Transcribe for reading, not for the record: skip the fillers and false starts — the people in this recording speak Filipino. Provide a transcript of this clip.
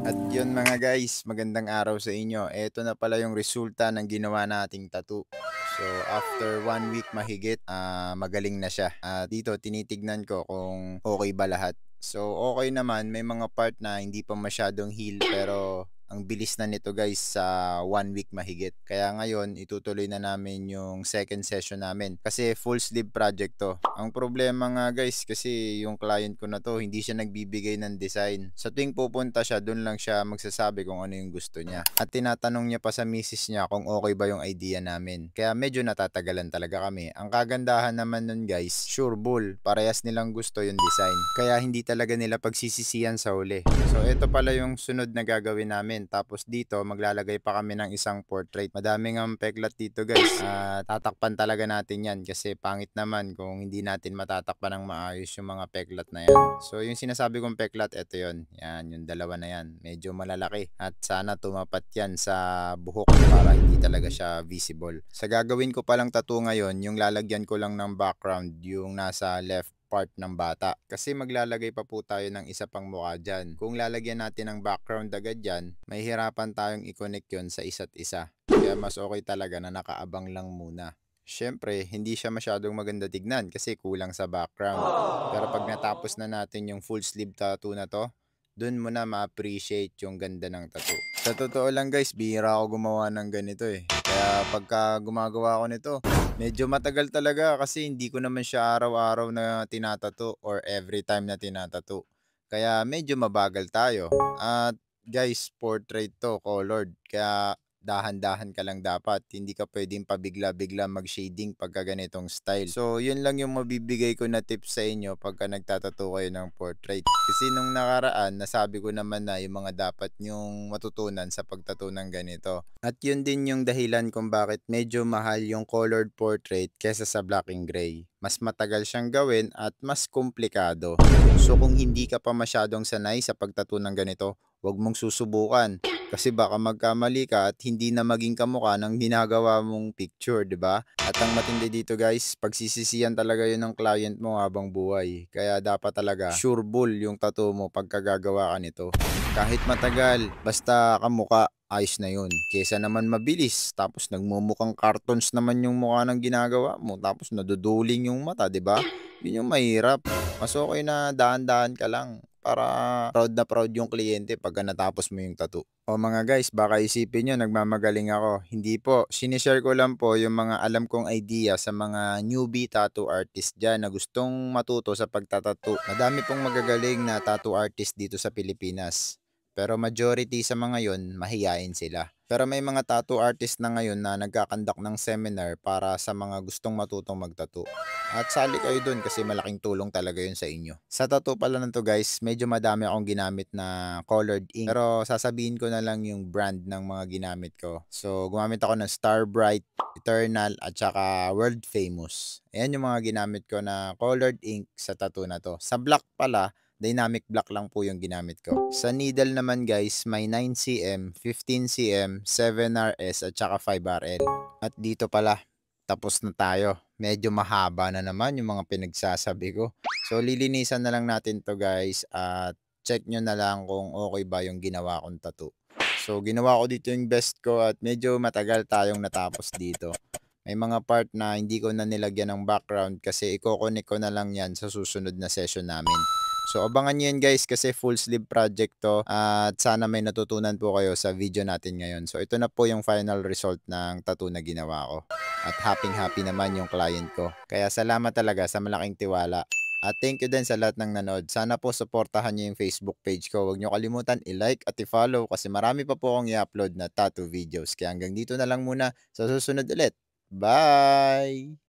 At yun mga guys, magandang araw sa inyo. Eto na pala yung resulta ng ginawa nating tattoo. So after 1 week mahigit, magaling na siya. Dito tinitignan ko kung okay ba lahat. So okay naman, may mga part na hindi pa masyadong heal pero ang bilis na nito guys sa 1 week mahigit. Kaya ngayon, itutuloy na namin yung second session namin. Kasi full sleeve project to. Ang problema nga guys, kasi yung client ko na to, hindi siya nagbibigay ng design. Sa tuwing pupunta siya, doon lang siya magsasabi kung ano yung gusto niya. At tinatanong niya pa sa misis niya kung okay ba yung idea namin. Kaya medyo natatagalan talaga kami. Ang kagandahan naman nun guys, sure bull, parehas nilang gusto yung design. Kaya hindi talaga nila pagsisisihan sa huli. So ito pala yung sunod na gagawin namin. Tapos dito, maglalagay pa kami ng isang portrait. Madaming ang peklat dito guys. Tatakpan talaga natin yan kasi pangit naman kung hindi natin matatakpan ng maayos yung mga peklat na yan. So yung sinasabi kong peklat, ito yon. Yan, yung dalawa na yan. Medyo malalaki. At sana tumapat yan sa buhok para hindi talaga siya visible. Sa gagawin ko palang tattoo ngayon, yung lalagyan ko lang ng background, yung nasa left part ng bata. Kasi maglalagay pa po tayo ng isa pang mukha dyan. Kung lalagyan natin ng background agad dyan, may hirapan tayong i-connect yon sa isa't isa. Kaya mas okay talaga na nakaabang lang muna. Siyempre, hindi siya masyadong maganda tignan kasi kulang sa background. Pero pag natapos na natin yung full sleeve tattoo na to, dun mo na ma-appreciate yung ganda ng tattoo. Sa totoo lang guys, bihira ako gumawa ng ganito eh. Kaya pagka gumagawa ako nito, medyo matagal talaga kasi hindi ko naman siya araw-araw na tinatato or every time na tinatato. Kaya medyo mabagal tayo. At guys, portrait to, colored. Kaya dahan-dahan ka lang dapat. Hindi ka pwedeng pabigla-bigla mag-shading pagka ganitong style. So, yun lang yung mabibigay ko na tips sa inyo pagka nagtatato kayo ng portrait. Kasi nung nakaraan, nasabi ko naman na yung mga dapat nyong matutunan sa pagtato ng ganito. At yun din yung dahilan kung bakit medyo mahal yung colored portrait kesa sa black and gray. Mas matagal siyang gawin at mas komplikado. So kung hindi ka pa masyadong sanay sa pagtato ng ganito, huwag mong susubukan. Kasi baka magkamali ka at hindi na maging kamukha ng ginagawa mong picture, 'di ba? At ang matindi dito guys, pagsisisihan talaga 'yun ng client mo habang buhay. Kaya dapat talaga sure bull yung tattoo mo pagka gagawa ka nito. Kahit matagal, basta kamuka, ayos na 'yun. Kesa naman mabilis, tapos nagmumukhang cartoons naman yung mukha ng ginagawa mo, tapos naduduling yung mata, 'di ba? 'Yun yung mahirap. Mas okay na dahan-dahan ka lang para proud na proud yung kliyente pagka natapos mo yung tattoo. O mga guys, baka isipin nyo nagmamagaling ako. Hindi po, sinishare ko lang po yung mga alam kong idea sa mga newbie tattoo artist dyan na gustong matuto sa pagtatattoo. Madami pong magagaling na tattoo artist dito sa Pilipinas. Pero majority sa mga yon, mahiyain sila. Pero may mga tattoo artist na ngayon na nagkakandak ng seminar para sa mga gustong matutong magtattoo. At sali kayo dun kasi malaking tulong talaga yun sa inyo. Sa tattoo pala nito guys, medyo madami akong ginamit na colored ink. Pero sasabihin ko na lang yung brand ng mga ginamit ko. So gumamit ako ng Star Bright, Eternal at saka World Famous. Ayan yung mga ginamit ko na colored ink sa tattoo na to. Sa black pala, dynamic black lang po yung ginamit ko. Sa needle naman guys, may 9cm, 15cm, 7RS at saka 5RL. At dito pala, tapos na tayo. Medyo mahaba na naman yung mga pinagsasabi ko. So, lilinisan na lang natin to guys at check nyo na lang kung okay ba yung ginawa kong tattoo. So, ginawa ko dito yung best ko at medyo matagal tayong natapos dito. May mga part na hindi ko na nilagyan ng background kasi i-connect ko na lang yan sa susunod na session namin. So, abangan nyo yan guys kasi full sleeve project to at sana may natutunan po kayo sa video natin ngayon. So, ito na po yung final result ng tattoo na ginawa ko. At happy naman yung client ko. Kaya salamat talaga sa malaking tiwala. At thank you din sa lahat ng nanood. Sana po supportahan niyo yung Facebook page ko. Huwag niyo kalimutan i-like at i-follow kasi marami pa po akong i-upload na tattoo videos. Kaya hanggang dito na lang muna. Sa susunod ulit. Bye!